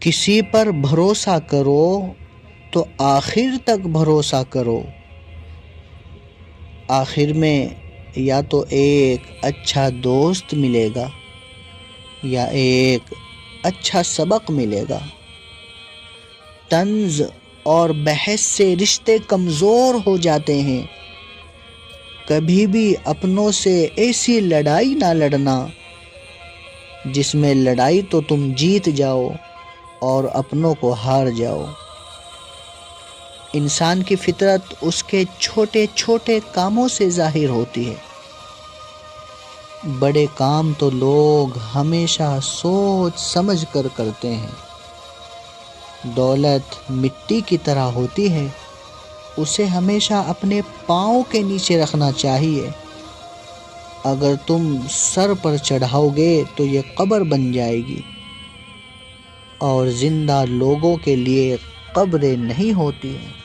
کسی پر بھروسہ کرو تو آخر تک بھروسہ کرو، آخر میں یا تو ایک اچھا دوست ملے گا یا ایک اچھا سبق ملے گا۔ طنز اور بحث سے رشتے کمزور ہو جاتے ہیں۔ کبھی بھی اپنوں سے ایسی لڑائی نہ لڑنا جس میں لڑائی تو تم جیت جاؤ اور اپنوں کو ہار جاؤ۔ انسان کی فطرت اس کے چھوٹے چھوٹے کاموں سے ظاہر ہوتی ہے۔ بڑے کام تو لوگ ہمیشہ سوچ سمجھ کر کرتے ہیں۔ دولت مٹی کی طرح ہوتی ہے، اسے ہمیشہ اپنے پاؤں کے نیچے رکھنا چاہیے۔ اگر تم سر پر چڑھاؤ گے تو یہ قبر بن جائے گی، اور زندہ لوگوں کے لیے قبریں نہیں ہوتی ہیں۔